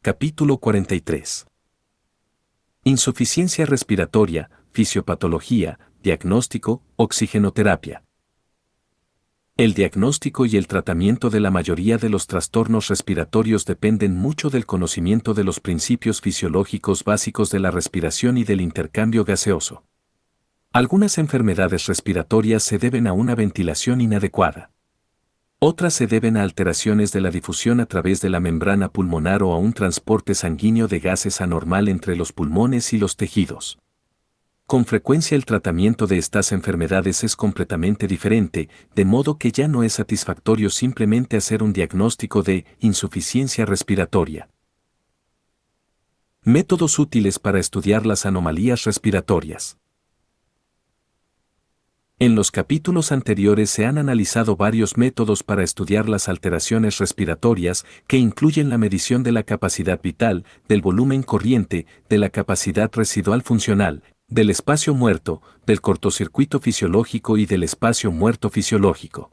Capítulo 43. Insuficiencia respiratoria, fisiopatología, diagnóstico, oxigenoterapia. El diagnóstico y el tratamiento de la mayoría de los trastornos respiratorios dependen mucho del conocimiento de los principios fisiológicos básicos de la respiración y del intercambio gaseoso. Algunas enfermedades respiratorias se deben a una ventilación inadecuada. Otras se deben a alteraciones de la difusión a través de la membrana pulmonar o a un transporte sanguíneo de gases anormal entre los pulmones y los tejidos. Con frecuencia el tratamiento de estas enfermedades es completamente diferente, de modo que ya no es satisfactorio simplemente hacer un diagnóstico de insuficiencia respiratoria. Métodos útiles para estudiar las anomalías respiratorias. En los capítulos anteriores se han analizado varios métodos para estudiar las alteraciones respiratorias que incluyen la medición de la capacidad vital, del volumen corriente, de la capacidad residual funcional, del espacio muerto, del cortocircuito fisiológico y del espacio muerto fisiológico.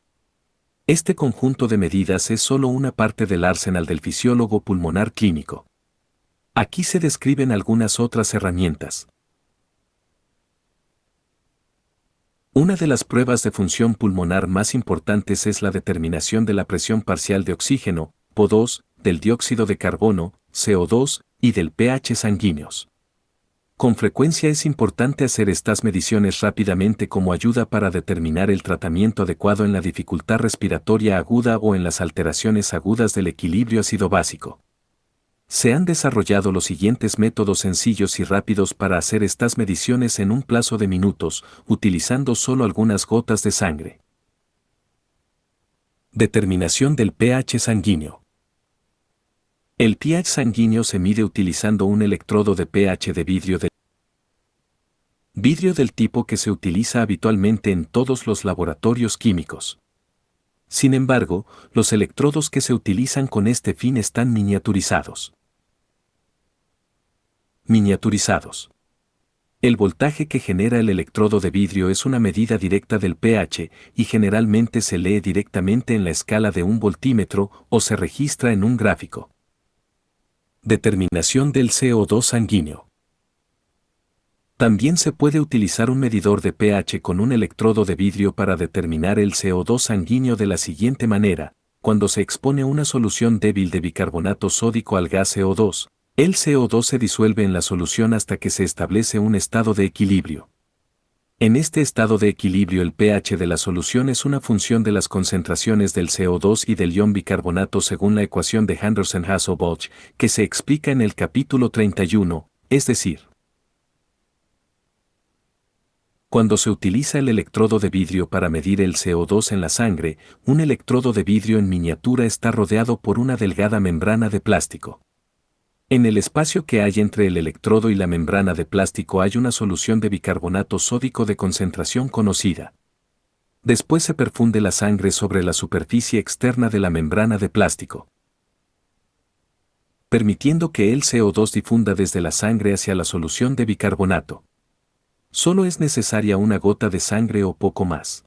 Este conjunto de medidas es solo una parte del arsenal del fisiólogo pulmonar clínico. Aquí se describen algunas otras herramientas. Una de las pruebas de función pulmonar más importantes es la determinación de la presión parcial de oxígeno, PO2, del dióxido de carbono, CO2, y del pH sanguíneos. Con frecuencia es importante hacer estas mediciones rápidamente como ayuda para determinar el tratamiento adecuado en la dificultad respiratoria aguda o en las alteraciones agudas del equilibrio ácido-básico. Se han desarrollado los siguientes métodos sencillos y rápidos para hacer estas mediciones en un plazo de minutos, utilizando solo algunas gotas de sangre. Determinación del pH sanguíneo. El pH sanguíneo se mide utilizando un electrodo de pH de vidrio del tipo que se utiliza habitualmente en todos los laboratorios químicos. Sin embargo, los electrodos que se utilizan con este fin están miniaturizados. El voltaje que genera el electrodo de vidrio es una medida directa del pH y generalmente se lee directamente en la escala de un voltímetro o se registra en un gráfico. Determinación del CO2 sanguíneo. También se puede utilizar un medidor de pH con un electrodo de vidrio para determinar el CO2 sanguíneo de la siguiente manera: cuando se expone una solución débil de bicarbonato sódico al gas CO2, el CO2 se disuelve en la solución hasta que se establece un estado de equilibrio. En este estado de equilibrio el pH de la solución es una función de las concentraciones del CO2 y del ion bicarbonato según la ecuación de Henderson-Hasselbalch, que se explica en el capítulo 31, es decir, cuando se utiliza el electrodo de vidrio para medir el CO2 en la sangre, un electrodo de vidrio en miniatura está rodeado por una delgada membrana de plástico. En el espacio que hay entre el electrodo y la membrana de plástico hay una solución de bicarbonato sódico de concentración conocida. Después se perfunde la sangre sobre la superficie externa de la membrana de plástico, permitiendo que el CO2 difunda desde la sangre hacia la solución de bicarbonato. Solo es necesaria una gota de sangre o poco más.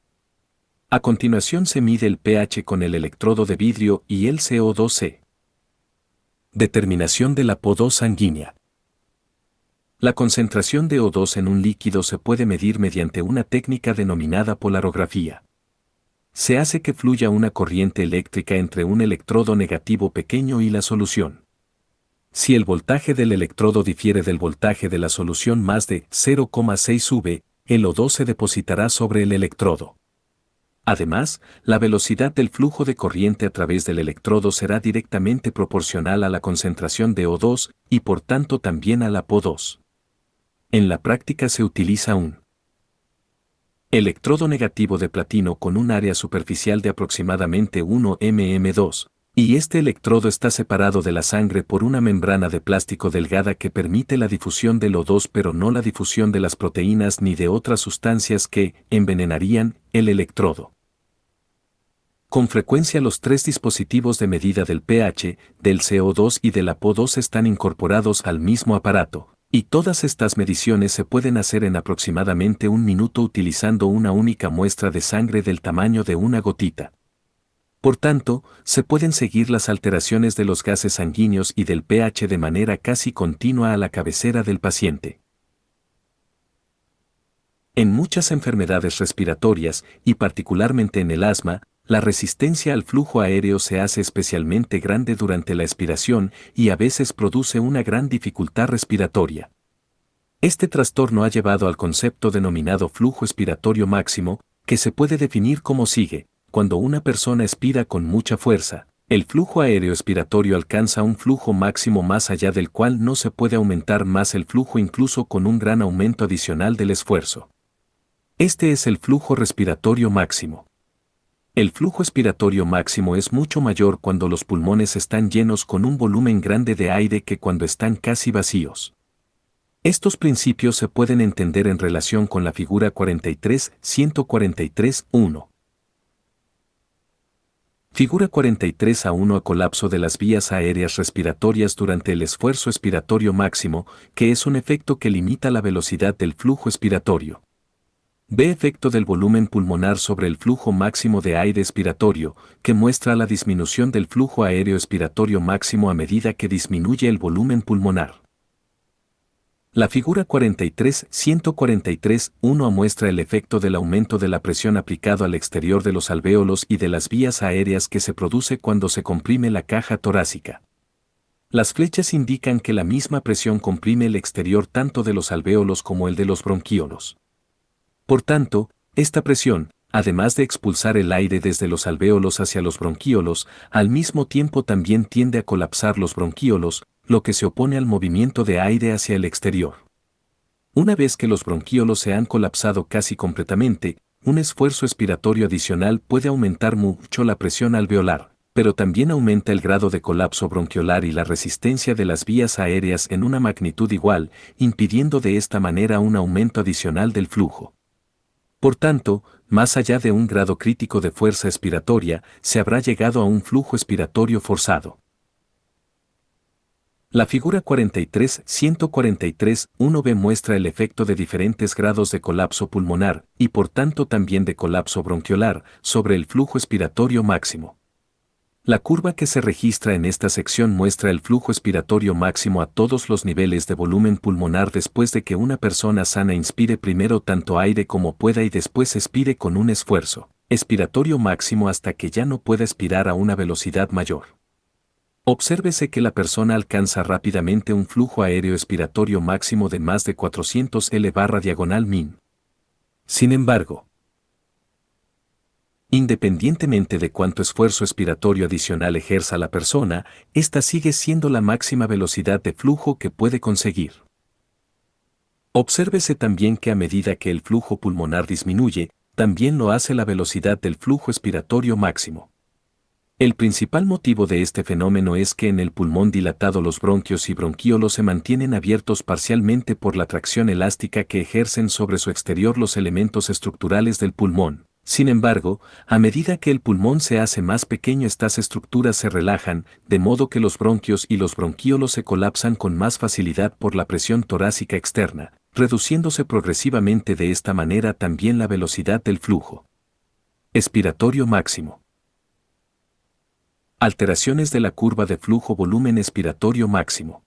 A continuación se mide el pH con el electrodo de vidrio y el CO2. Determinación de la PO2 sanguínea. La concentración de O2 en un líquido se puede medir mediante una técnica denominada polarografía. Se hace que fluya una corriente eléctrica entre un electrodo negativo pequeño y la solución. Si el voltaje del electrodo difiere del voltaje de la solución más de 0,6 V, el O2 se depositará sobre el electrodo. Además, la velocidad del flujo de corriente a través del electrodo será directamente proporcional a la concentración de O2 y por tanto también a la PO2. En la práctica se utiliza un electrodo negativo de platino con un área superficial de aproximadamente 1 mm2, y este electrodo está separado de la sangre por una membrana de plástico delgada que permite la difusión del O2 pero no la difusión de las proteínas ni de otras sustancias que envenenarían el electrodo. Con frecuencia los tres dispositivos de medida del pH, del CO2 y de la PO2 están incorporados al mismo aparato, y todas estas mediciones se pueden hacer en aproximadamente un minuto utilizando una única muestra de sangre del tamaño de una gotita. Por tanto, se pueden seguir las alteraciones de los gases sanguíneos y del pH de manera casi continua a la cabecera del paciente. En muchas enfermedades respiratorias, y particularmente en el asma, la resistencia al flujo aéreo se hace especialmente grande durante la expiración y a veces produce una gran dificultad respiratoria. Este trastorno ha llevado al concepto denominado flujo expiratorio máximo, que se puede definir como sigue: cuando una persona expira con mucha fuerza, el flujo aéreo expiratorio alcanza un flujo máximo más allá del cual no se puede aumentar más el flujo incluso con un gran aumento adicional del esfuerzo. Este es el flujo respiratorio máximo. El flujo expiratorio máximo es mucho mayor cuando los pulmones están llenos con un volumen grande de aire que cuando están casi vacíos. Estos principios se pueden entender en relación con la figura 43-143-1. Figura 43A1 a colapso de las vías aéreas respiratorias durante el esfuerzo expiratorio máximo, que es un efecto que limita la velocidad del flujo expiratorio. B. Efecto del volumen pulmonar sobre el flujo máximo de aire expiratorio, que muestra la disminución del flujo aéreo expiratorio máximo a medida que disminuye el volumen pulmonar. La figura 43-143-1 muestra el efecto del aumento de la presión aplicado al exterior de los alvéolos y de las vías aéreas que se produce cuando se comprime la caja torácica. Las flechas indican que la misma presión comprime el exterior tanto de los alvéolos como el de los bronquíolos. Por tanto, esta presión, además de expulsar el aire desde los alvéolos hacia los bronquíolos, al mismo tiempo también tiende a colapsar los bronquíolos, lo que se opone al movimiento de aire hacia el exterior. Una vez que los bronquíolos se han colapsado casi completamente, un esfuerzo expiratorio adicional puede aumentar mucho la presión alveolar, pero también aumenta el grado de colapso bronquiolar y la resistencia de las vías aéreas en una magnitud igual, impidiendo de esta manera un aumento adicional del flujo. Por tanto, más allá de un grado crítico de fuerza expiratoria, se habrá llegado a un flujo expiratorio forzado. La figura 43-143-1b muestra el efecto de diferentes grados de colapso pulmonar, y por tanto también de colapso bronquiolar, sobre el flujo expiratorio máximo. La curva que se registra en esta sección muestra el flujo expiratorio máximo a todos los niveles de volumen pulmonar después de que una persona sana inspire primero tanto aire como pueda y después expire con un esfuerzo expiratorio máximo hasta que ya no pueda expirar a una velocidad mayor. Obsérvese que la persona alcanza rápidamente un flujo aéreo expiratorio máximo de más de 400 L/min. Sin embargo, independientemente de cuánto esfuerzo expiratorio adicional ejerza la persona, esta sigue siendo la máxima velocidad de flujo que puede conseguir. Obsérvese también que a medida que el flujo pulmonar disminuye, también lo hace la velocidad del flujo expiratorio máximo. El principal motivo de este fenómeno es que en el pulmón dilatado los bronquios y bronquíolos se mantienen abiertos parcialmente por la tracción elástica que ejercen sobre su exterior los elementos estructurales del pulmón. Sin embargo, a medida que el pulmón se hace más pequeño, estas estructuras se relajan, de modo que los bronquios y los bronquíolos se colapsan con más facilidad por la presión torácica externa, reduciéndose progresivamente de esta manera también la velocidad del flujo expiratorio máximo. Alteraciones de la curva de flujo-volumen expiratorio máximo.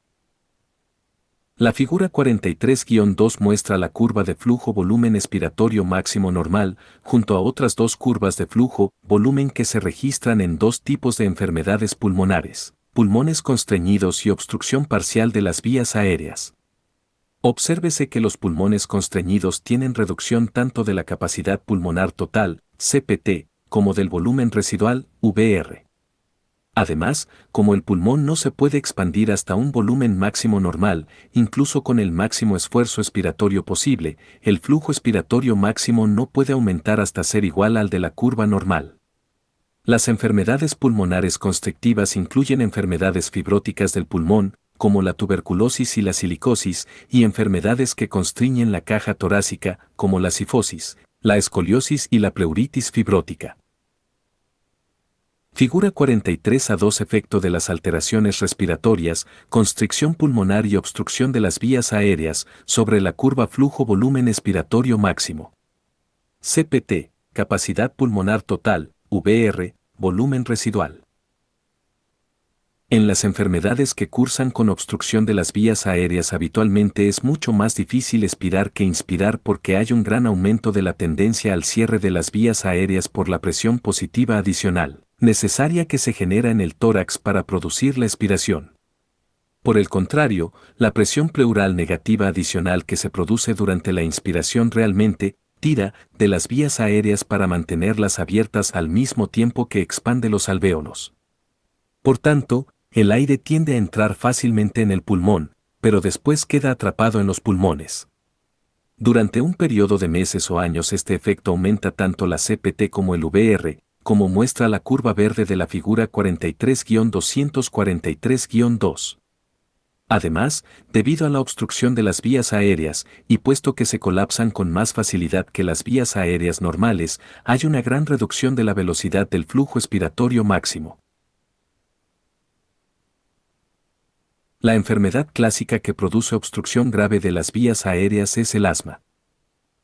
La figura 43-2 muestra la curva de flujo-volumen expiratorio máximo normal, junto a otras dos curvas de flujo-volumen que se registran en dos tipos de enfermedades pulmonares: pulmones constreñidos y obstrucción parcial de las vías aéreas. Obsérvese que los pulmones constreñidos tienen reducción tanto de la capacidad pulmonar total, CPT, como del volumen residual, VR. Además, como el pulmón no se puede expandir hasta un volumen máximo normal, incluso con el máximo esfuerzo expiratorio posible, el flujo expiratorio máximo no puede aumentar hasta ser igual al de la curva normal. Las enfermedades pulmonares constrictivas incluyen enfermedades fibróticas del pulmón, como la tuberculosis y la silicosis, y enfermedades que constriñen la caja torácica, como la sifosis, la escoliosis y la pleuritis fibrótica. Figura 43A2 Efecto de las alteraciones respiratorias, constricción pulmonar y obstrucción de las vías aéreas sobre la curva flujo-volumen expiratorio máximo. CPT, capacidad pulmonar total, VR, volumen residual. En las enfermedades que cursan con obstrucción de las vías aéreas habitualmente es mucho más difícil expirar que inspirar porque hay un gran aumento de la tendencia al cierre de las vías aéreas por la presión positiva adicional, necesaria que se genera en el tórax para producir la expiración. Por el contrario, la presión pleural negativa adicional que se produce durante la inspiración realmente tira de las vías aéreas para mantenerlas abiertas al mismo tiempo que expande los alvéolos. Por tanto, el aire tiende a entrar fácilmente en el pulmón, pero después queda atrapado en los pulmones. Durante un periodo de meses o años este efecto aumenta tanto la CPT como el VR, como muestra la curva verde de la figura 43-243-2. Además, debido a la obstrucción de las vías aéreas, y puesto que se colapsan con más facilidad que las vías aéreas normales, hay una gran reducción de la velocidad del flujo expiratorio máximo. La enfermedad clásica que produce obstrucción grave de las vías aéreas es el asma.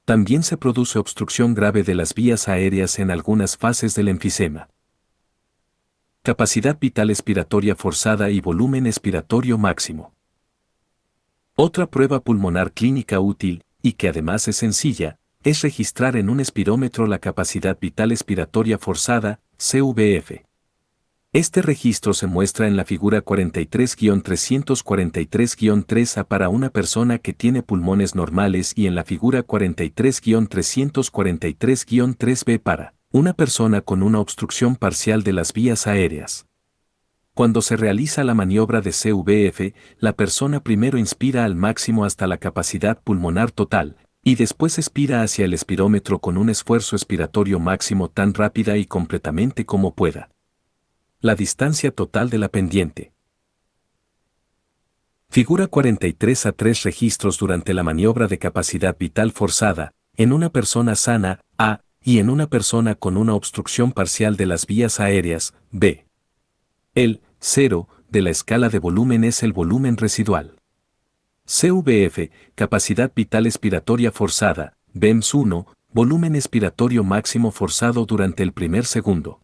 También se produce obstrucción grave de las vías aéreas en algunas fases del enfisema. Capacidad vital expiratoria forzada y volumen expiratorio máximo. Otra prueba pulmonar clínica útil, y que además es sencilla, es registrar en un espirómetro la capacidad vital expiratoria forzada, CVF. Este registro se muestra en la figura 43-343-3A para una persona que tiene pulmones normales y en la figura 43-343-3B para una persona con una obstrucción parcial de las vías aéreas. Cuando se realiza la maniobra de CVF, la persona primero inspira al máximo hasta la capacidad pulmonar total, y después expira hacia el espirómetro con un esfuerzo expiratorio máximo tan rápida y completamente como pueda. La distancia total de la pendiente. Figura 43 a 3 registros durante la maniobra de capacidad vital forzada, en una persona sana, A, y en una persona con una obstrucción parcial de las vías aéreas, B. El 0 de la escala de volumen es el volumen residual. CVF, capacidad vital expiratoria forzada, BEMS 1, volumen expiratorio máximo forzado durante el primer segundo.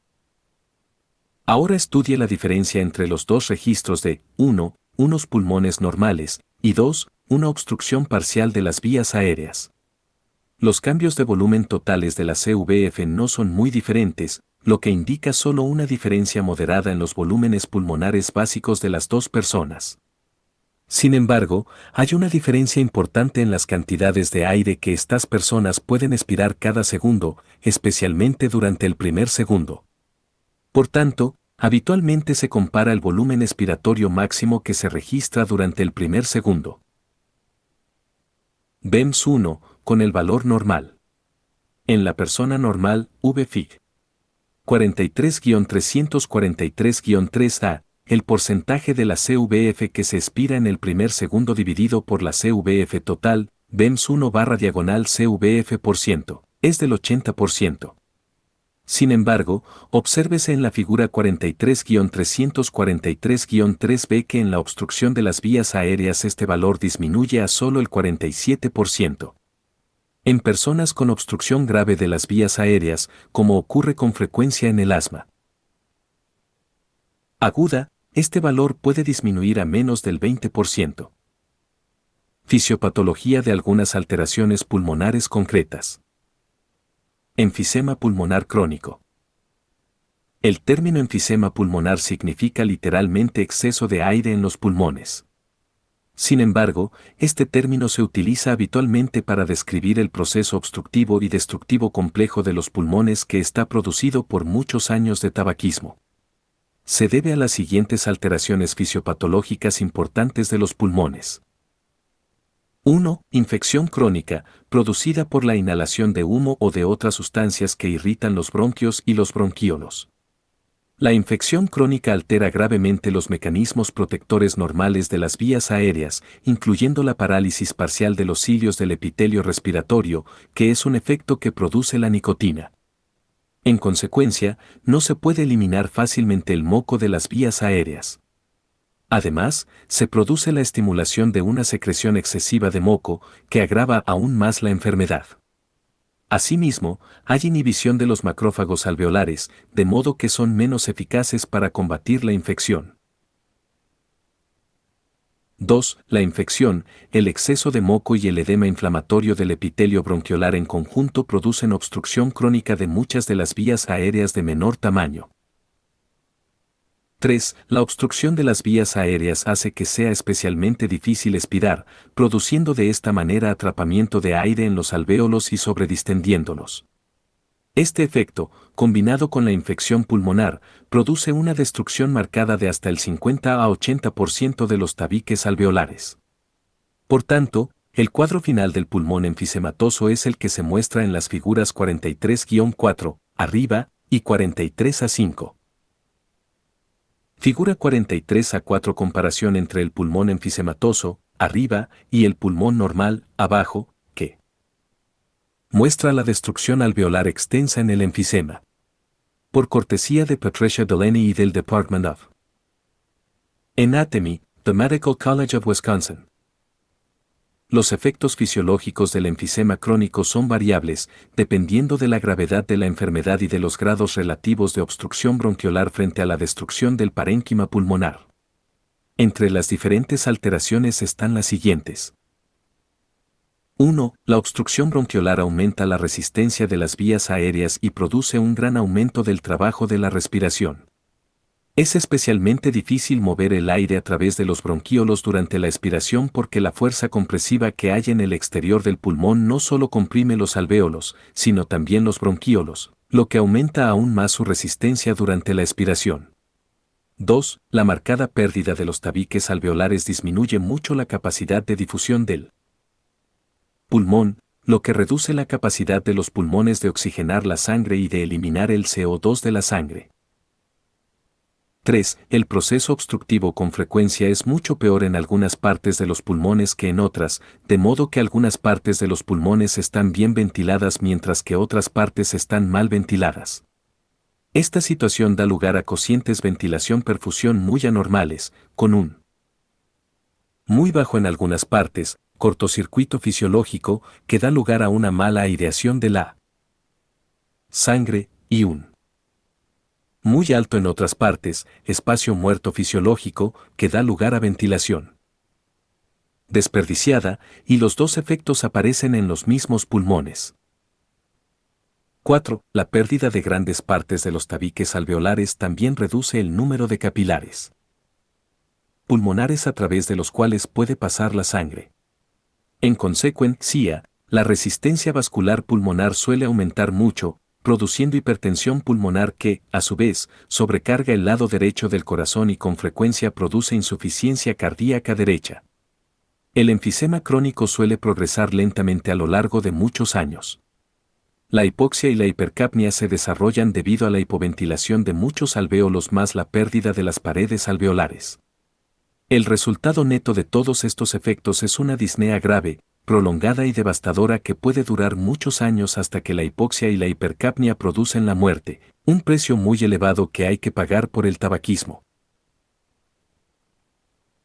Ahora estudie la diferencia entre los dos registros de 1, unos pulmones normales, y 2, una obstrucción parcial de las vías aéreas. Los cambios de volumen totales de la CVF no son muy diferentes, lo que indica solo una diferencia moderada en los volúmenes pulmonares básicos de las dos personas. Sin embargo, hay una diferencia importante en las cantidades de aire que estas personas pueden expirar cada segundo, especialmente durante el primer segundo. Por tanto, habitualmente se compara el volumen expiratorio máximo que se registra durante el primer segundo. BEMS 1, con el valor normal. En la persona normal, VFIG. 43-343-3A, el porcentaje de la CVF que se expira en el primer segundo dividido por la CVF total, BEMS 1/CVF%, es del 80%. Sin embargo, obsérvese en la figura 43-343-3B que en la obstrucción de las vías aéreas este valor disminuye a solo el 47%. En personas con obstrucción grave de las vías aéreas, como ocurre con frecuencia en el asma aguda, este valor puede disminuir a menos del 20%. Fisiopatología de algunas alteraciones pulmonares concretas. Enfisema pulmonar crónico. El término enfisema pulmonar significa literalmente exceso de aire en los pulmones. Sin embargo, este término se utiliza habitualmente para describir el proceso obstructivo y destructivo complejo de los pulmones que está producido por muchos años de tabaquismo. Se debe a las siguientes alteraciones fisiopatológicas importantes de los pulmones. 1. Infección crónica, producida por la inhalación de humo o de otras sustancias que irritan los bronquios y los bronquíolos. La infección crónica altera gravemente los mecanismos protectores normales de las vías aéreas, incluyendo la parálisis parcial de los cilios del epitelio respiratorio, que es un efecto que produce la nicotina. En consecuencia, no se puede eliminar fácilmente el moco de las vías aéreas. Además, se produce la estimulación de una secreción excesiva de moco, que agrava aún más la enfermedad. Asimismo, hay inhibición de los macrófagos alveolares, de modo que son menos eficaces para combatir la infección. 2. La infección, el exceso de moco y el edema inflamatorio del epitelio bronquiolar en conjunto producen obstrucción crónica de muchas de las vías aéreas de menor tamaño. 3. La obstrucción de las vías aéreas hace que sea especialmente difícil expirar, produciendo de esta manera atrapamiento de aire en los alvéolos y sobredistendiéndolos. Este efecto, combinado con la infección pulmonar, produce una destrucción marcada de hasta el 50 a 80% de los tabiques alveolares. Por tanto, el cuadro final del pulmón enfisematoso es el que se muestra en las figuras 43-4, arriba, y 43-5. Figura 43-4 comparación entre el pulmón enfisematoso, arriba, y el pulmón normal, abajo, que muestra la destrucción alveolar extensa en el enfisema. Por cortesía de Patricia Delaney y del Department of Anatomy, The Medical College of Wisconsin. Los efectos fisiológicos del enfisema crónico son variables, dependiendo de la gravedad de la enfermedad y de los grados relativos de obstrucción bronquiolar frente a la destrucción del parénquima pulmonar. Entre las diferentes alteraciones están las siguientes. 1. La obstrucción bronquiolar aumenta la resistencia de las vías aéreas y produce un gran aumento del trabajo de la respiración. Es especialmente difícil mover el aire a través de los bronquíolos durante la expiración porque la fuerza compresiva que hay en el exterior del pulmón no solo comprime los alvéolos, sino también los bronquíolos, lo que aumenta aún más su resistencia durante la expiración. 2. La marcada pérdida de los tabiques alveolares disminuye mucho la capacidad de difusión del pulmón, lo que reduce la capacidad de los pulmones de oxigenar la sangre y de eliminar el CO2 de la sangre. 3. El proceso obstructivo con frecuencia es mucho peor en algunas partes de los pulmones que en otras, de modo que algunas partes de los pulmones están bien ventiladas mientras que otras partes están mal ventiladas. Esta situación da lugar a cocientes ventilación-perfusión muy anormales, con un muy bajo en algunas partes, cortocircuito fisiológico, que da lugar a una mala aireación de la sangre, y un muy alto en otras partes, espacio muerto fisiológico, que da lugar a ventilación desperdiciada, y los dos efectos aparecen en los mismos pulmones. 4. La pérdida de grandes partes de los tabiques alveolares también reduce el número de capilares pulmonares a través de los cuales puede pasar la sangre. En consecuencia, la resistencia vascular pulmonar suele aumentar mucho, produciendo hipertensión pulmonar que, a su vez, sobrecarga el lado derecho del corazón y con frecuencia produce insuficiencia cardíaca derecha. El enfisema crónico suele progresar lentamente a lo largo de muchos años. La hipoxia y la hipercapnia se desarrollan debido a la hipoventilación de muchos alvéolos más la pérdida de las paredes alveolares. El resultado neto de todos estos efectos es una disnea grave, prolongada y devastadora que puede durar muchos años hasta que la hipoxia y la hipercapnia producen la muerte, un precio muy elevado que hay que pagar por el tabaquismo.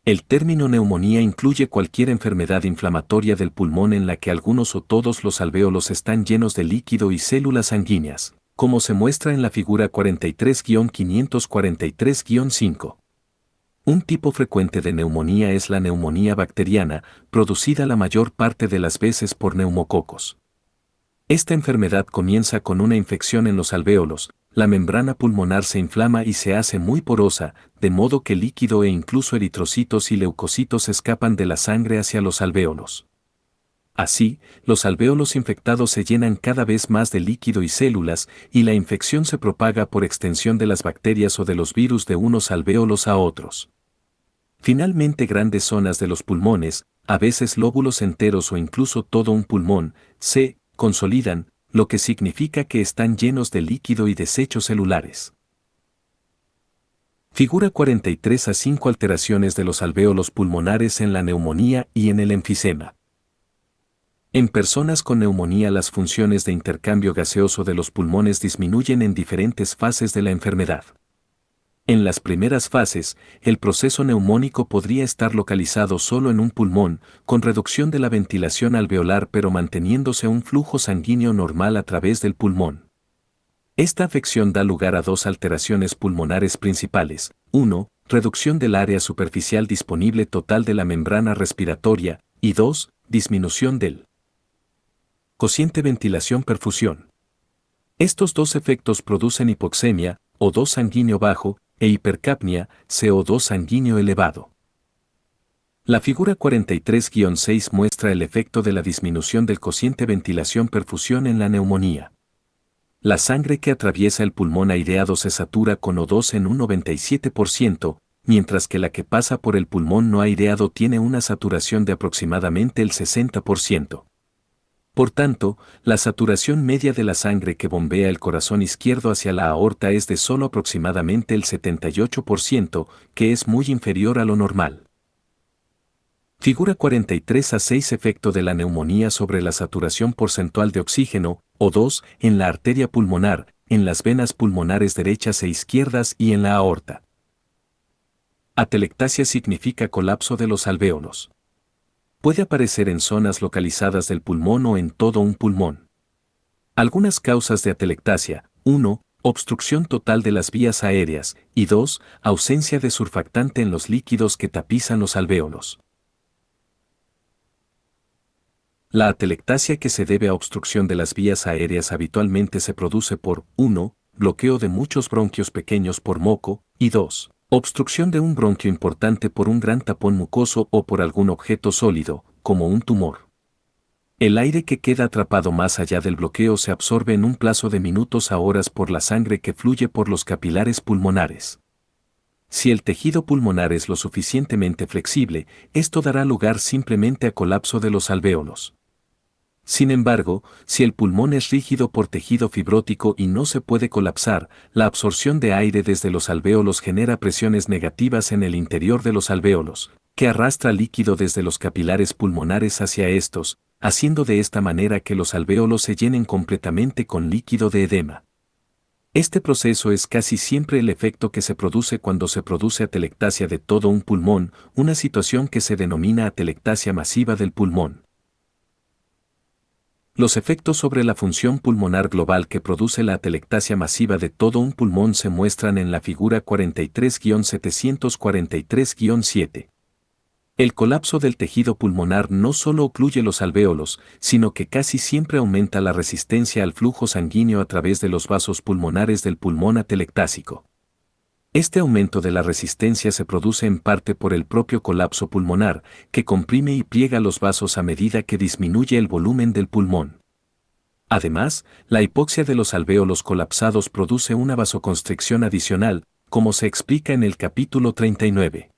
El término neumonía incluye cualquier enfermedad inflamatoria del pulmón en la que algunos o todos los alvéolos están llenos de líquido y células sanguíneas, como se muestra en la figura 43-543-5. Un tipo frecuente de neumonía es la neumonía bacteriana, producida la mayor parte de las veces por neumococos. Esta enfermedad comienza con una infección en los alvéolos, la membrana pulmonar se inflama y se hace muy porosa, de modo que líquido e incluso eritrocitos y leucocitos escapan de la sangre hacia los alvéolos. Así, los alvéolos infectados se llenan cada vez más de líquido y células, y la infección se propaga por extensión de las bacterias o de los virus de unos alvéolos a otros. Finalmente, grandes zonas de los pulmones, a veces lóbulos enteros o incluso todo un pulmón, se consolidan, lo que significa que están llenos de líquido y desechos celulares. Figura 43-5 alteraciones de los alvéolos pulmonares en la neumonía y en el enfisema. En personas con neumonía las funciones de intercambio gaseoso de los pulmones disminuyen en diferentes fases de la enfermedad. En las primeras fases, el proceso neumónico podría estar localizado solo en un pulmón, con reducción de la ventilación alveolar pero manteniéndose un flujo sanguíneo normal a través del pulmón. Esta afección da lugar a dos alteraciones pulmonares principales. 1. Reducción del área superficial disponible total de la membrana respiratoria, y 2. Disminución del cociente ventilación-perfusión. Estos dos efectos producen hipoxemia, O2 sanguíneo bajo, e hipercapnia, CO2 sanguíneo elevado. La figura 43-6 muestra el efecto de la disminución del cociente ventilación-perfusión en la neumonía. La sangre que atraviesa el pulmón aireado se satura con O2 en un 97%, mientras que la que pasa por el pulmón no aireado tiene una saturación de aproximadamente el 60%. Por tanto, la saturación media de la sangre que bombea el corazón izquierdo hacia la aorta es de solo aproximadamente el 78%, que es muy inferior a lo normal. Figura 43-6 efecto de la neumonía sobre la saturación porcentual de oxígeno, O2, en la arteria pulmonar, en las venas pulmonares derechas e izquierdas y en la aorta. Atelectasia significa colapso de los alvéolos. Puede aparecer en zonas localizadas del pulmón o en todo un pulmón. Algunas causas de atelectasia: 1. Obstrucción total de las vías aéreas, y 2. Ausencia de surfactante en los líquidos que tapizan los alvéolos. La atelectasia que se debe a obstrucción de las vías aéreas habitualmente se produce por 1. Bloqueo de muchos bronquios pequeños por moco, y 2. Obstrucción de un bronquio importante por un gran tapón mucoso o por algún objeto sólido, como un tumor. El aire que queda atrapado más allá del bloqueo se absorbe en un plazo de minutos a horas por la sangre que fluye por los capilares pulmonares. Si el tejido pulmonar es lo suficientemente flexible, esto dará lugar simplemente a colapso de los alvéolos. Sin embargo, si el pulmón es rígido por tejido fibrótico y no se puede colapsar, la absorción de aire desde los alvéolos genera presiones negativas en el interior de los alvéolos, que arrastra líquido desde los capilares pulmonares hacia estos, haciendo de esta manera que los alvéolos se llenen completamente con líquido de edema. Este proceso es casi siempre el efecto que se produce cuando se produce atelectasia de todo un pulmón, una situación que se denomina atelectasia masiva del pulmón. Los efectos sobre la función pulmonar global que produce la atelectasia masiva de todo un pulmón se muestran en la figura 43-743-7. El colapso del tejido pulmonar no solo ocluye los alvéolos, sino que casi siempre aumenta la resistencia al flujo sanguíneo a través de los vasos pulmonares del pulmón atelectásico. Este aumento de la resistencia se produce en parte por el propio colapso pulmonar, que comprime y pliega los vasos a medida que disminuye el volumen del pulmón. Además, la hipoxia de los alvéolos colapsados produce una vasoconstricción adicional, como se explica en el capítulo 39.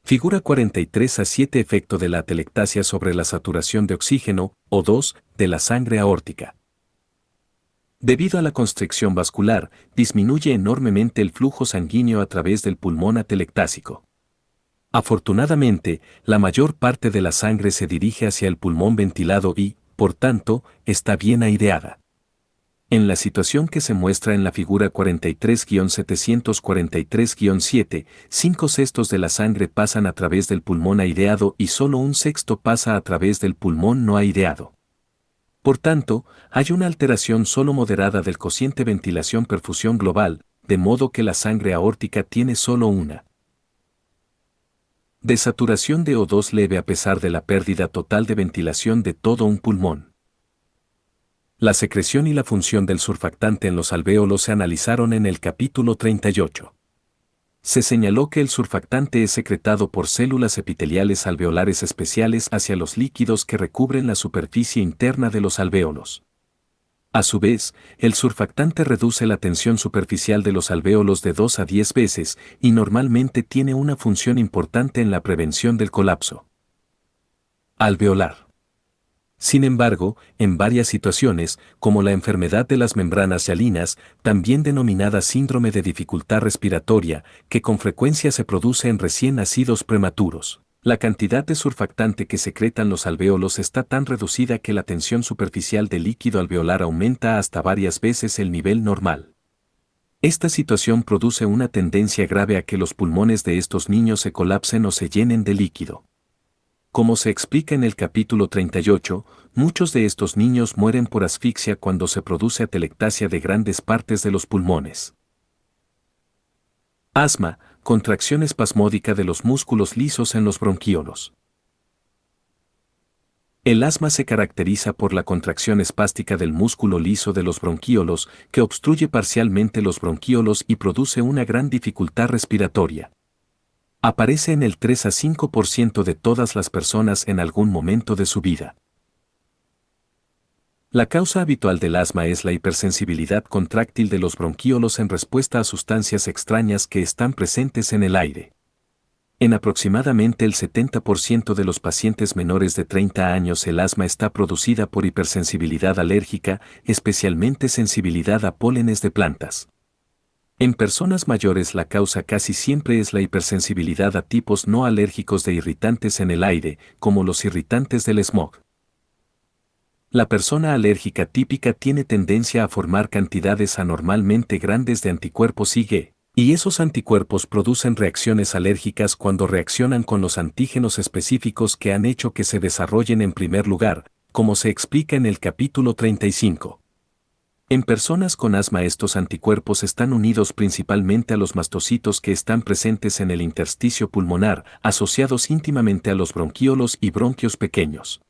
Figura 43-7 efecto de la atelectasia sobre la saturación de oxígeno, O2, de la sangre aórtica. Debido a la constricción vascular, disminuye enormemente el flujo sanguíneo a través del pulmón atelectásico. Afortunadamente, la mayor parte de la sangre se dirige hacia el pulmón ventilado y, por tanto, está bien aireada. En la situación que se muestra en la figura 43-743-7, 5/6 de la sangre pasan a través del pulmón aireado y solo 1/6 pasa a través del pulmón no aireado. Por tanto, hay una alteración solo moderada del cociente ventilación-perfusión global, de modo que la sangre aórtica tiene solo una desaturación de O2 leve a pesar de la pérdida total de ventilación de todo un pulmón. La secreción y la función del surfactante en los alvéolos se analizaron en el capítulo 38. Se señaló que el surfactante es secretado por células epiteliales alveolares especiales hacia los líquidos que recubren la superficie interna de los alvéolos. A su vez, el surfactante reduce la tensión superficial de los alvéolos de 2 a 10 veces y normalmente tiene una función importante en la prevención del colapso alveolar. Sin embargo, en varias situaciones, como la enfermedad de las membranas hialinas, también denominada síndrome de dificultad respiratoria, que con frecuencia se produce en recién nacidos prematuros, la cantidad de surfactante que secretan los alvéolos está tan reducida que la tensión superficial del líquido alveolar aumenta hasta varias veces el nivel normal. Esta situación produce una tendencia grave a que los pulmones de estos niños se colapsen o se llenen de líquido. Como se explica en el capítulo 38, muchos de estos niños mueren por asfixia cuando se produce atelectasia de grandes partes de los pulmones. Asma, contracción espasmódica de los músculos lisos en los bronquiolos. El asma se caracteriza por la contracción espástica del músculo liso de los bronquiolos que obstruye parcialmente los bronquiolos y produce una gran dificultad respiratoria. Aparece en el 3 a 5% de todas las personas en algún momento de su vida. La causa habitual del asma es la hipersensibilidad contráctil de los bronquiolos en respuesta a sustancias extrañas que están presentes en el aire. En aproximadamente el 70% de los pacientes menores de 30 años el asma está producida por hipersensibilidad alérgica, especialmente sensibilidad a pólenes de plantas. En personas mayores la causa casi siempre es la hipersensibilidad a tipos no alérgicos de irritantes en el aire, como los irritantes del smog. La persona alérgica típica tiene tendencia a formar cantidades anormalmente grandes de anticuerpos IgE, y esos anticuerpos producen reacciones alérgicas cuando reaccionan con los antígenos específicos que han hecho que se desarrollen en primer lugar, como se explica en el capítulo 35. En personas con asma estos anticuerpos están unidos principalmente a los mastocitos que están presentes en el intersticio pulmonar, asociados íntimamente a los bronquiolos y bronquios pequeños.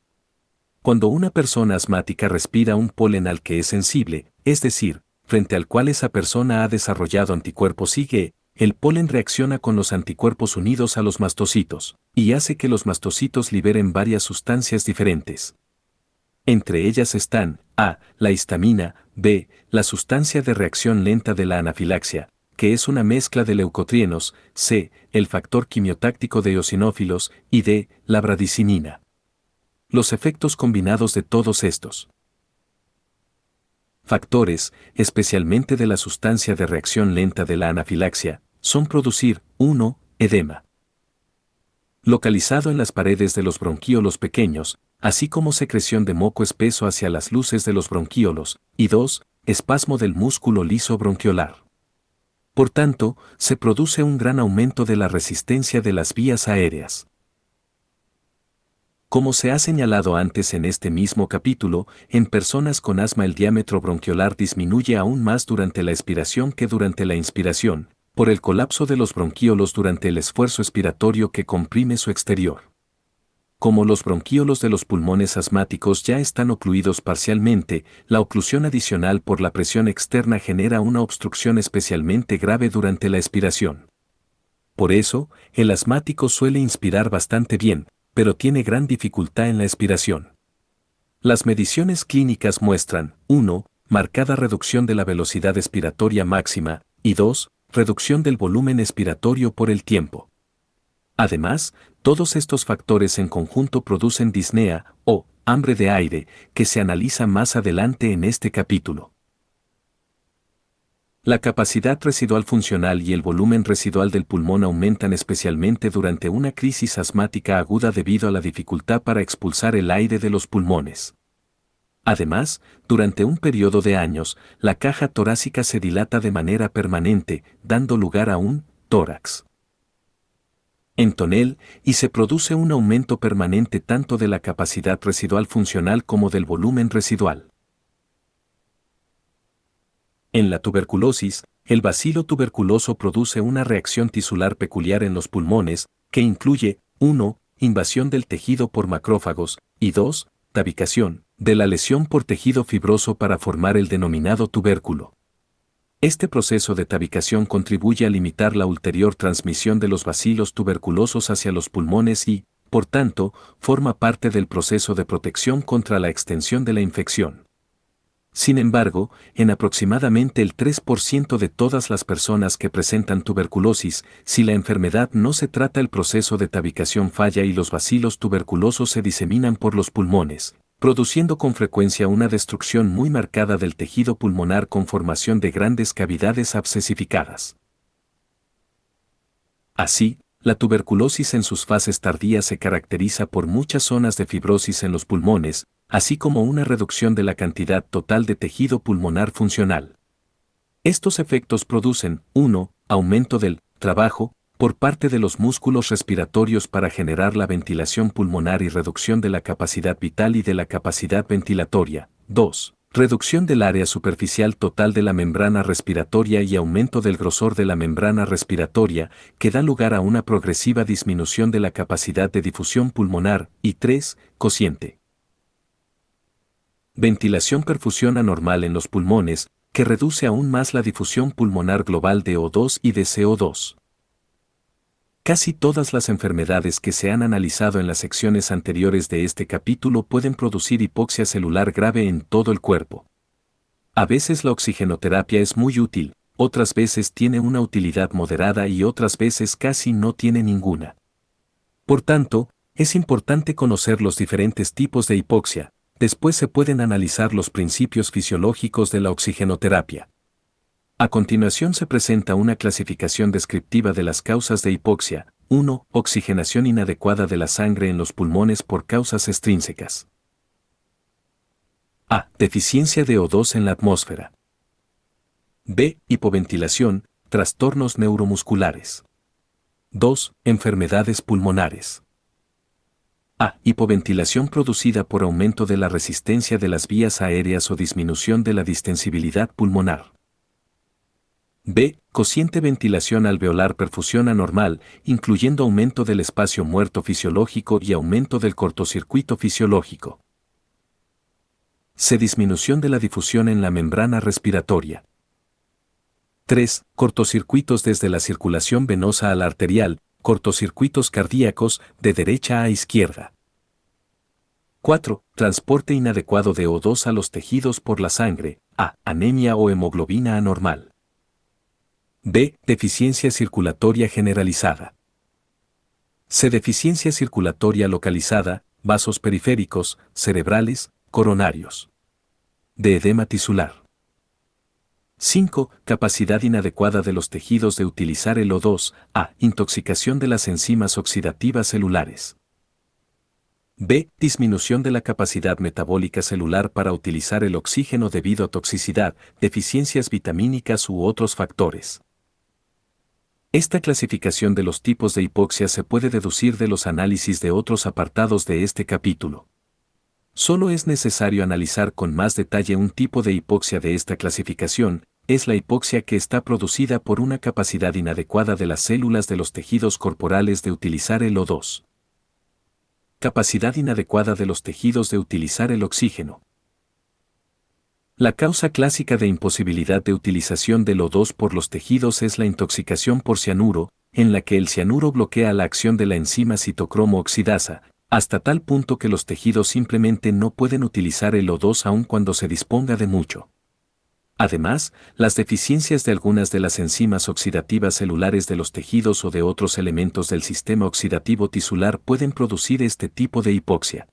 Cuando una persona asmática respira un polen al que es sensible, es decir, frente al cual esa persona ha desarrollado anticuerpos IgE, el polen reacciona con los anticuerpos unidos a los mastocitos, y hace que los mastocitos liberen varias sustancias diferentes. Entre ellas están, A, la histamina, B, la sustancia de reacción lenta de la anafilaxia, que es una mezcla de leucotrienos, C, el factor quimiotáctico de eosinófilos, y D, la bradicinina. Los efectos combinados de todos estos factores, especialmente de la sustancia de reacción lenta de la anafilaxia, son producir, 1, edema localizado en las paredes de los bronquiolos pequeños, así como secreción de moco espeso hacia las luces de los bronquiolos, y 2, espasmo del músculo liso bronquiolar. Por tanto, se produce un gran aumento de la resistencia de las vías aéreas. Como se ha señalado antes en este mismo capítulo, en personas con asma el diámetro bronquiolar disminuye aún más durante la expiración que durante la inspiración, por el colapso de los bronquiolos durante el esfuerzo expiratorio que comprime su exterior. Como los bronquiolos de los pulmones asmáticos ya están ocluidos parcialmente, la oclusión adicional por la presión externa genera una obstrucción especialmente grave durante la expiración. Por eso, el asmático suele inspirar bastante bien, pero tiene gran dificultad en la expiración. Las mediciones clínicas muestran, 1, marcada reducción de la velocidad expiratoria máxima, y 2, reducción del volumen expiratorio por el tiempo. Además, todos estos factores en conjunto producen disnea, o hambre de aire, que se analiza más adelante en este capítulo. La capacidad residual funcional y el volumen residual del pulmón aumentan especialmente durante una crisis asmática aguda debido a la dificultad para expulsar el aire de los pulmones. Además, durante un periodo de años, la caja torácica se dilata de manera permanente, dando lugar a un tórax en tonel, y se produce un aumento permanente tanto de la capacidad residual funcional como del volumen residual. En la tuberculosis, el bacilo tuberculoso produce una reacción tisular peculiar en los pulmones, que incluye, 1, invasión del tejido por macrófagos, y 2, tabicación de la lesión por tejido fibroso para formar el denominado tubérculo. Este proceso de tabicación contribuye a limitar la ulterior transmisión de los bacilos tuberculosos hacia los pulmones y, por tanto, forma parte del proceso de protección contra la extensión de la infección. Sin embargo, en aproximadamente el 3% de todas las personas que presentan tuberculosis, si la enfermedad no se trata, el proceso de tabicación falla y los bacilos tuberculosos se diseminan por los pulmones, produciendo con frecuencia una destrucción muy marcada del tejido pulmonar con formación de grandes cavidades abscesificadas. Así, la tuberculosis en sus fases tardías se caracteriza por muchas zonas de fibrosis en los pulmones, así como una reducción de la cantidad total de tejido pulmonar funcional. Estos efectos producen 1. Aumento del trabajo por parte de los músculos respiratorios para generar la ventilación pulmonar y reducción de la capacidad vital y de la capacidad ventilatoria. 2. Reducción del área superficial total de la membrana respiratoria y aumento del grosor de la membrana respiratoria, que da lugar a una progresiva disminución de la capacidad de difusión pulmonar. Y 3. Cociente. Ventilación perfusión anormal en los pulmones, que reduce aún más la difusión pulmonar global de O2 y de CO2. Casi todas las enfermedades que se han analizado en las secciones anteriores de este capítulo pueden producir hipoxia celular grave en todo el cuerpo. A veces la oxigenoterapia es muy útil, otras veces tiene una utilidad moderada y otras veces casi no tiene ninguna. Por tanto, es importante conocer los diferentes tipos de hipoxia. Después se pueden analizar los principios fisiológicos de la oxigenoterapia. A continuación se presenta una clasificación descriptiva de las causas de hipoxia. 1. Oxigenación inadecuada de la sangre en los pulmones por causas extrínsecas. A. Deficiencia de O2 en la atmósfera. B. Hipoventilación, trastornos neuromusculares. 2. Enfermedades pulmonares. A. Hipoventilación producida por aumento de la resistencia de las vías aéreas o disminución de la distensibilidad pulmonar. B. Cociente ventilación alveolar perfusión anormal, incluyendo aumento del espacio muerto fisiológico y aumento del cortocircuito fisiológico. C. Disminución de la difusión en la membrana respiratoria. 3. Cortocircuitos desde la circulación venosa a la arterial, cortocircuitos cardíacos de derecha a izquierda. 4. Transporte inadecuado de O2 a los tejidos por la sangre. A. Anemia o hemoglobina anormal. B. Deficiencia circulatoria generalizada. C. Deficiencia circulatoria localizada, vasos periféricos, cerebrales, coronarios. D. Edema tisular. 5. Capacidad inadecuada de los tejidos de utilizar el O2. A. Intoxicación de las enzimas oxidativas celulares. B. Disminución de la capacidad metabólica celular para utilizar el oxígeno debido a toxicidad, deficiencias vitamínicas u otros factores. Esta clasificación de los tipos de hipoxia se puede deducir de los análisis de otros apartados de este capítulo. Solo es necesario analizar con más detalle un tipo de hipoxia de esta clasificación, es la hipoxia que está producida por una capacidad inadecuada de las células de los tejidos corporales de utilizar el O2. Capacidad inadecuada de los tejidos de utilizar el oxígeno. La causa clásica de imposibilidad de utilización del O2 por los tejidos es la intoxicación por cianuro, en la que el cianuro bloquea la acción de la enzima citocromo oxidasa, hasta tal punto que los tejidos simplemente no pueden utilizar el O2 aun cuando se disponga de mucho. Además, las deficiencias de algunas de las enzimas oxidativas celulares de los tejidos o de otros elementos del sistema oxidativo tisular pueden producir este tipo de hipoxia.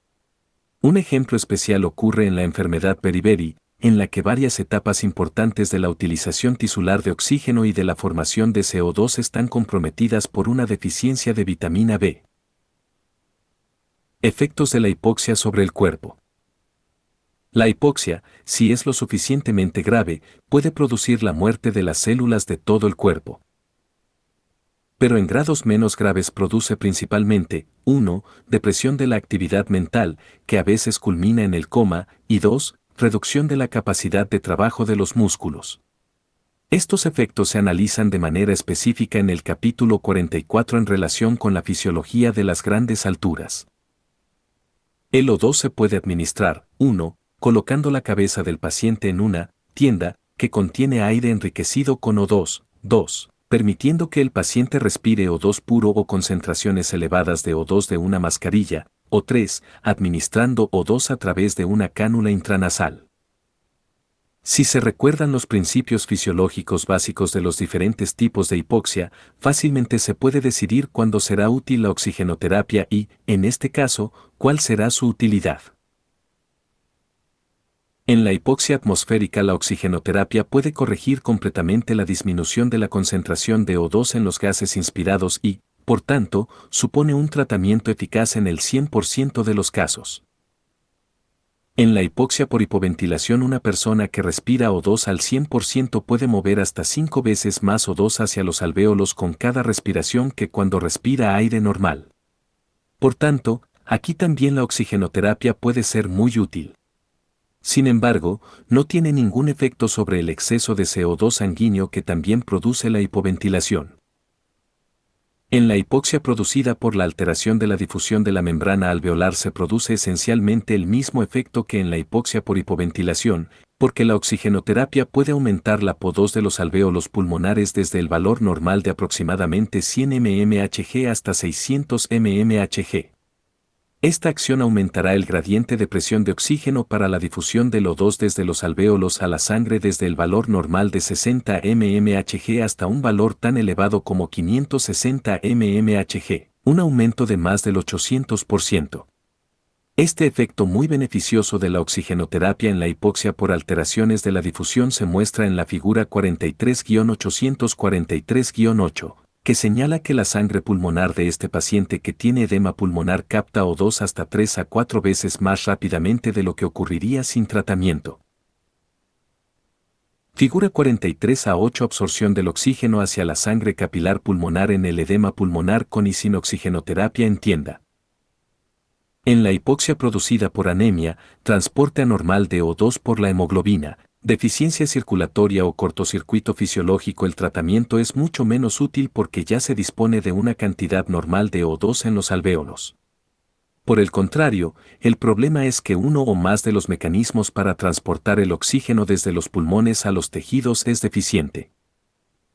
Un ejemplo especial ocurre en la enfermedad beriberi, en la que varias etapas importantes de la utilización tisular de oxígeno y de la formación de CO2 están comprometidas por una deficiencia de vitamina B. Efectos de la hipoxia sobre el cuerpo. La hipoxia, si es lo suficientemente grave, puede producir la muerte de las células de todo el cuerpo. Pero en grados menos graves produce principalmente, 1. Depresión de la actividad mental, que a veces culmina en el coma, y 2. Reducción de la capacidad de trabajo de los músculos. Estos efectos se analizan de manera específica en el capítulo 44 en relación con la fisiología de las grandes alturas. El O2 se puede administrar, 1. Colocando la cabeza del paciente en una tienda que contiene aire enriquecido con O2, 2. Permitiendo que el paciente respire O2 puro o concentraciones elevadas de O2 de una mascarilla, o 3. Administrando O2 a través de una cánula intranasal. Si se recuerdan los principios fisiológicos básicos de los diferentes tipos de hipoxia, fácilmente se puede decidir cuándo será útil la oxigenoterapia y, en este caso, cuál será su utilidad. En la hipoxia atmosférica la oxigenoterapia puede corregir completamente la disminución de la concentración de O2 en los gases inspirados y, por tanto, supone un tratamiento eficaz en el 100% de los casos. En la hipoxia por hipoventilación, una persona que respira O2 al 100% puede mover hasta 5 veces más O2 hacia los alvéolos con cada respiración que cuando respira aire normal. Por tanto, aquí también la oxigenoterapia puede ser muy útil. Sin embargo, no tiene ningún efecto sobre el exceso de CO2 sanguíneo que también produce la hipoventilación. En la hipoxia producida por la alteración de la difusión de la membrana alveolar se produce esencialmente el mismo efecto que en la hipoxia por hipoventilación, porque la oxigenoterapia puede aumentar la PO2 de los alvéolos pulmonares desde el valor normal de aproximadamente 100 mmHg hasta 600 mmHg. Esta acción aumentará el gradiente de presión de oxígeno para la difusión del O2 desde los alvéolos a la sangre desde el valor normal de 60 mmHg hasta un valor tan elevado como 560 mmHg, un aumento de más del 800%. Este efecto muy beneficioso de la oxigenoterapia en la hipoxia por alteraciones de la difusión se muestra en la figura 43-843-8, que señala que la sangre pulmonar de este paciente que tiene edema pulmonar capta O2 hasta 3 a 4 veces más rápidamente de lo que ocurriría sin tratamiento. Figura 43-8 absorción del oxígeno hacia la sangre capilar pulmonar en el edema pulmonar con y sin oxigenoterapia en tienda. En la hipoxia producida por anemia, transporte anormal de O2 por la hemoglobina, deficiencia circulatoria o cortocircuito fisiológico, el tratamiento es mucho menos útil porque ya se dispone de una cantidad normal de O2 en los alvéolos. Por el contrario, el problema es que uno o más de los mecanismos para transportar el oxígeno desde los pulmones a los tejidos es deficiente.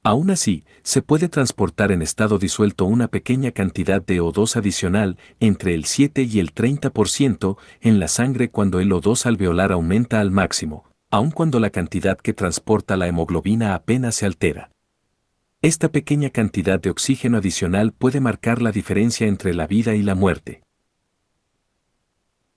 Aún así, se puede transportar en estado disuelto una pequeña cantidad de O2 adicional, entre el 7 y el 30%, en la sangre cuando el O2 alveolar aumenta al máximo, aun cuando la cantidad que transporta la hemoglobina apenas se altera. Esta pequeña cantidad de oxígeno adicional puede marcar la diferencia entre la vida y la muerte.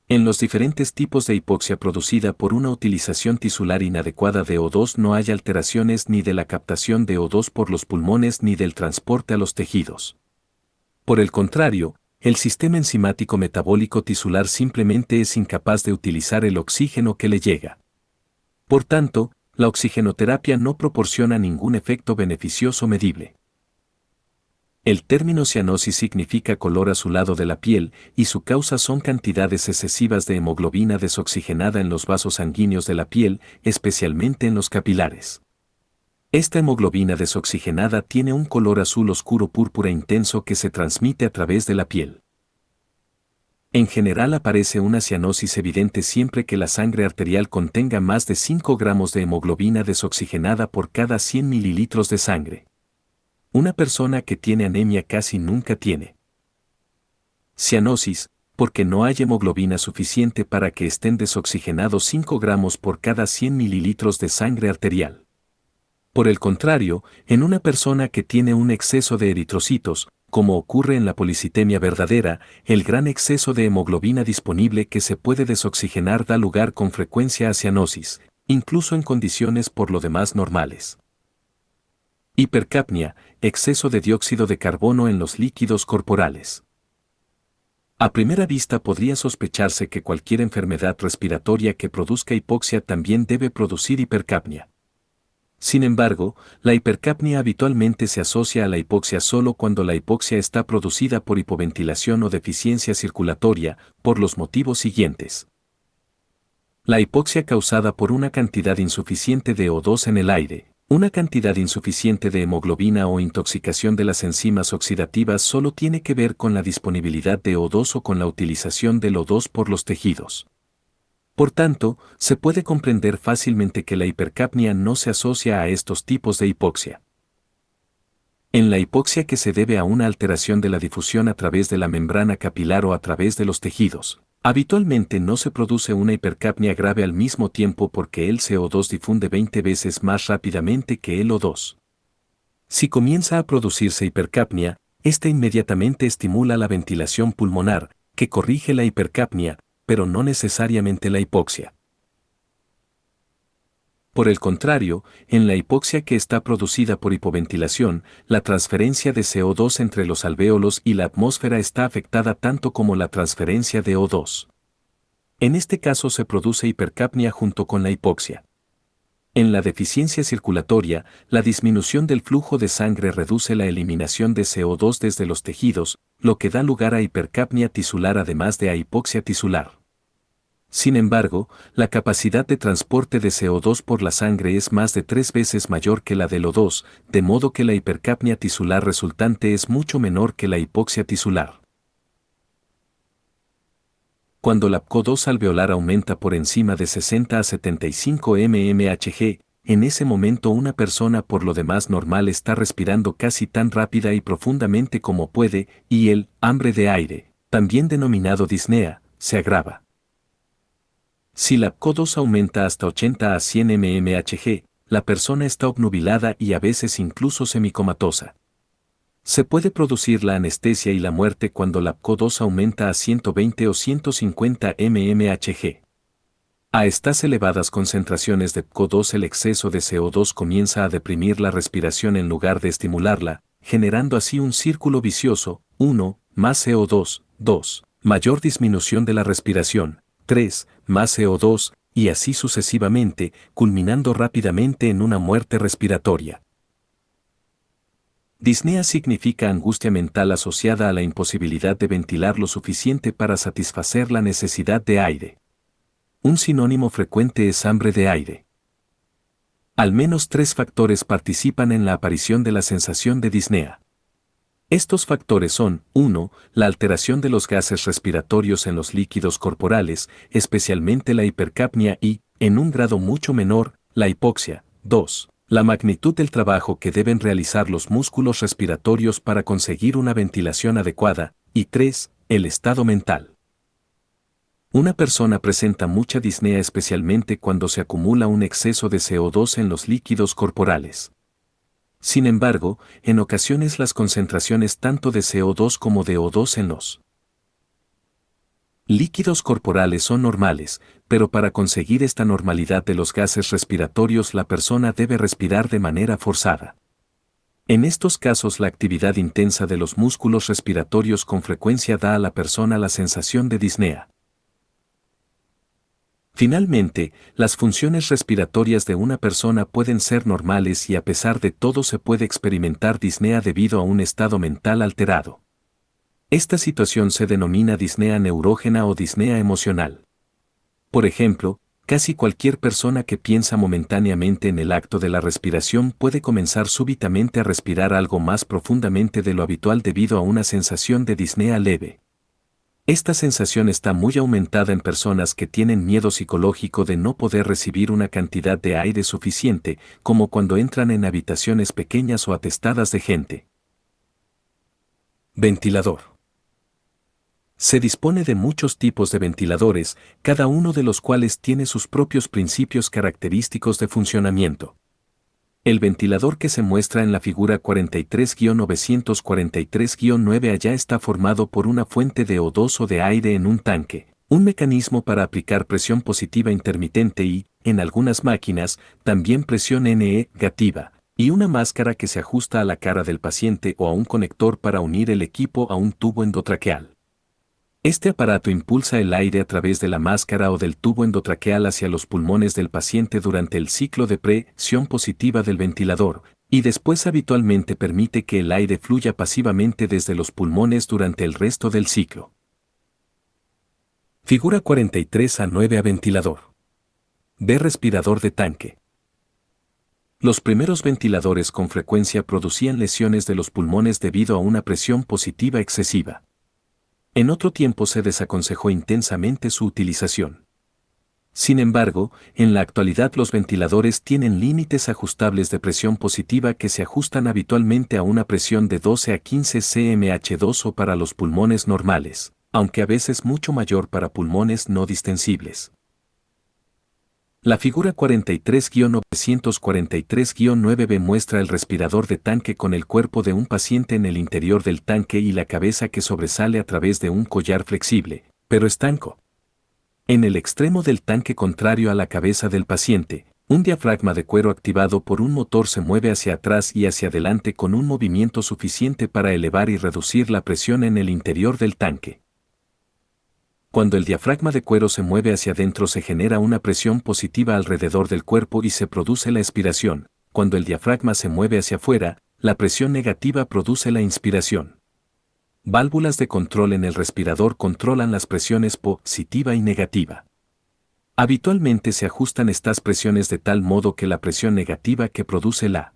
En los diferentes tipos de hipoxia producida por una utilización tisular inadecuada de O2 no hay alteraciones ni de la captación de O2 por los pulmones ni del transporte a los tejidos. Por el contrario, el sistema enzimático metabólico tisular simplemente es incapaz de utilizar el oxígeno que le llega. Por tanto, la oxigenoterapia no proporciona ningún efecto beneficioso medible. El término cianosis significa color azulado de la piel, y su causa son cantidades excesivas de hemoglobina desoxigenada en los vasos sanguíneos de la piel, especialmente en los capilares. Esta hemoglobina desoxigenada tiene un color azul oscuro púrpura intenso que se transmite a través de la piel. En general aparece una cianosis evidente siempre que la sangre arterial contenga más de 5 gramos de hemoglobina desoxigenada por cada 100 mililitros de sangre. Una persona que tiene anemia casi nunca tiene cianosis, porque no hay hemoglobina suficiente para que estén desoxigenados 5 gramos por cada 100 mililitros de sangre arterial. Por el contrario, en una persona que tiene un exceso de eritrocitos, como ocurre en la policitemia verdadera, el gran exceso de hemoglobina disponible que se puede desoxigenar da lugar con frecuencia a cianosis, incluso en condiciones por lo demás normales. Hipercapnia, exceso de dióxido de carbono en los líquidos corporales. A primera vista podría sospecharse que cualquier enfermedad respiratoria que produzca hipoxia también debe producir hipercapnia. Sin embargo, la hipercapnia habitualmente se asocia a la hipoxia solo cuando la hipoxia está producida por hipoventilación o deficiencia circulatoria, por los motivos siguientes. La hipoxia causada por una cantidad insuficiente de O2 en el aire, una cantidad insuficiente de hemoglobina o intoxicación de las enzimas oxidativas solo tiene que ver con la disponibilidad de O2 o con la utilización del O2 por los tejidos. Por tanto, se puede comprender fácilmente que la hipercapnia no se asocia a estos tipos de hipoxia. En la hipoxia que se debe a una alteración de la difusión a través de la membrana capilar o a través de los tejidos, habitualmente no se produce una hipercapnia grave al mismo tiempo porque el CO2 difunde 20 veces más rápidamente que el O2. Si comienza a producirse hipercapnia, esta inmediatamente estimula la ventilación pulmonar, que corrige la hipercapnia, pero no necesariamente la hipoxia. Por el contrario, en la hipoxia que está producida por hipoventilación, la transferencia de CO2 entre los alvéolos y la atmósfera está afectada tanto como la transferencia de O2. En este caso se produce hipercapnia junto con la hipoxia. En la deficiencia circulatoria, la disminución del flujo de sangre reduce la eliminación de CO2 desde los tejidos, lo que da lugar a hipercapnia tisular además de a hipoxia tisular. Sin embargo, la capacidad de transporte de CO2 por la sangre es más de 3 veces mayor que la del O2, de modo que la hipercapnia tisular resultante es mucho menor que la hipoxia tisular. Cuando la PCO2 alveolar aumenta por encima de 60 a 75 mmHg, en ese momento una persona por lo demás normal está respirando casi tan rápida y profundamente como puede, y el hambre de aire, también denominado disnea, se agrava. Si la PCO2 aumenta hasta 80 a 100 mmHg, la persona está obnubilada y a veces incluso semicomatosa. Se puede producir la anestesia y la muerte cuando la PCO2 aumenta a 120 o 150 mmHg. A estas elevadas concentraciones de PCO2 el exceso de CO2 comienza a deprimir la respiración en lugar de estimularla, generando así un círculo vicioso: 1, más CO2, 2, mayor disminución de la respiración, 3, más CO2, y así sucesivamente, culminando rápidamente en una muerte respiratoria. Disnea significa angustia mental asociada a la imposibilidad de ventilar lo suficiente para satisfacer la necesidad de aire. Un sinónimo frecuente es hambre de aire. Al menos 3 factores participan en la aparición de la sensación de disnea. Estos factores son: 1, la alteración de los gases respiratorios en los líquidos corporales, especialmente la hipercapnia y, en un grado mucho menor, la hipoxia. 2, la magnitud del trabajo que deben realizar los músculos respiratorios para conseguir una ventilación adecuada, y 3, el estado mental. Una persona presenta mucha disnea especialmente cuando se acumula un exceso de CO2 en los líquidos corporales. Sin embargo, en ocasiones las concentraciones tanto de CO2 como de O2 en los líquidos corporales son normales, pero para conseguir esta normalidad de los gases respiratorios la persona debe respirar de manera forzada. En estos casos la actividad intensa de los músculos respiratorios con frecuencia da a la persona la sensación de disnea. Finalmente, las funciones respiratorias de una persona pueden ser normales y a pesar de todo se puede experimentar disnea debido a un estado mental alterado. Esta situación se denomina disnea neurógena o disnea emocional. Por ejemplo, casi cualquier persona que piensa momentáneamente en el acto de la respiración puede comenzar súbitamente a respirar algo más profundamente de lo habitual debido a una sensación de disnea leve. Esta sensación está muy aumentada en personas que tienen miedo psicológico de no poder recibir una cantidad de aire suficiente, como cuando entran en habitaciones pequeñas o atestadas de gente. Ventilador. Se dispone de muchos tipos de ventiladores, cada uno de los cuales tiene sus propios principios característicos de funcionamiento. El ventilador que se muestra en la figura 43-943-9 allá está formado por una fuente de O2 o de aire en un tanque, un mecanismo para aplicar presión positiva intermitente y, en algunas máquinas, también presión negativa, y una máscara que se ajusta a la cara del paciente o a un conector para unir el equipo a un tubo endotraqueal. Este aparato impulsa el aire a través de la máscara o del tubo endotraqueal hacia los pulmones del paciente durante el ciclo de presión positiva del ventilador, y después habitualmente permite que el aire fluya pasivamente desde los pulmones durante el resto del ciclo. Figura 43-9 ventilador. B. Respirador de tanque. Los primeros ventiladores con frecuencia producían lesiones de los pulmones debido a una presión positiva excesiva. En otro tiempo se desaconsejó intensamente su utilización. Sin embargo, en la actualidad los ventiladores tienen límites ajustables de presión positiva que se ajustan habitualmente a una presión de 12 a 15 cmH2 o para los pulmones normales, aunque a veces mucho mayor para pulmones no distensibles. La figura 43-943-9b muestra el respirador de tanque con el cuerpo de un paciente en el interior del tanque y la cabeza que sobresale a través de un collar flexible, pero estanco. En el extremo del tanque contrario a la cabeza del paciente, un diafragma de cuero activado por un motor se mueve hacia atrás y hacia adelante con un movimiento suficiente para elevar y reducir la presión en el interior del tanque. Cuando el diafragma de cuero se mueve hacia adentro se genera una presión positiva alrededor del cuerpo y se produce la expiración. Cuando el diafragma se mueve hacia afuera, la presión negativa produce la inspiración. Válvulas de control en el respirador controlan las presiones positiva y negativa. Habitualmente se ajustan estas presiones de tal modo que la presión negativa que produce la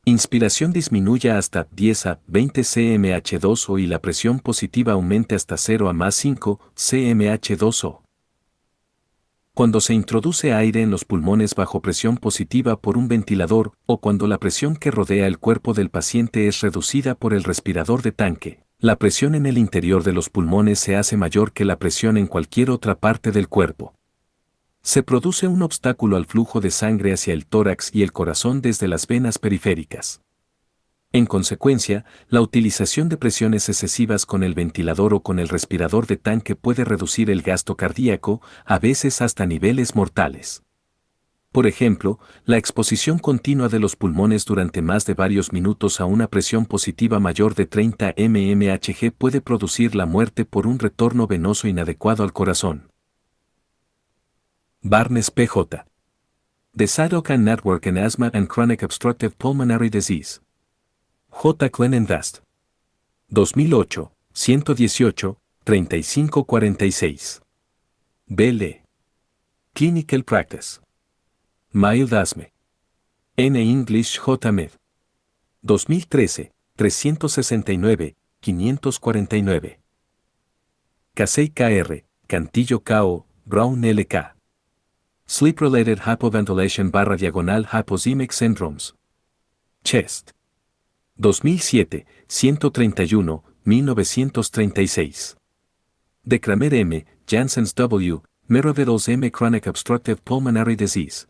inspiración disminuya hasta 10 a 20 cmH2O y la presión positiva aumente hasta 0 a más 5 cmH2O. Cuando se introduce aire en los pulmones bajo presión positiva por un ventilador o cuando la presión que rodea el cuerpo del paciente es reducida por el respirador de tanque, la presión en el interior de los pulmones se hace mayor que la presión en cualquier otra parte del cuerpo. Se produce un obstáculo al flujo de sangre hacia el tórax y el corazón desde las venas periféricas. En consecuencia, la utilización de presiones excesivas con el ventilador o con el respirador de tanque puede reducir el gasto cardíaco, a veces hasta niveles mortales. Por ejemplo, la exposición continua de los pulmones durante más de varios minutos a una presión positiva mayor de 30 mmHg puede producir la muerte por un retorno venoso inadecuado al corazón. Barnes P.J. The Cytokine Network in Asthma and Chronic Obstructive Pulmonary Disease. J. Clenendast. 2008, 118, 3546. BL. Clinical Practice. Mild Asthma. N. English J. Med. 2013, 369, 549. Casey K.R., Cantillo K.O., Brown L.K. Sleep-Related Hypoventilation / Hypoxemic Syndromes. Chest. 2007, 131, 1936. De Kramer M., Janssens W., Merovedos M. Chronic Obstructive Pulmonary Disease.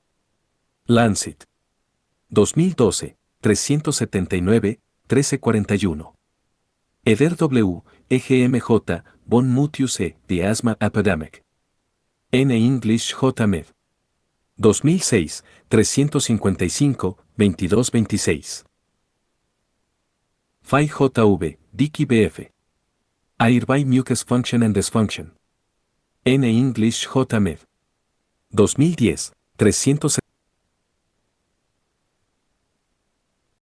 Lancet. 2012, 379, 1341. Eder W., EGMJ, Von Mutius E. The Asthma Epidemic. N. English J. Med. 2006, 355, 2226. Fay J.V., Dickey B.F. Airway Mucus Function and Dysfunction. N. English J. Med. 2010, 300.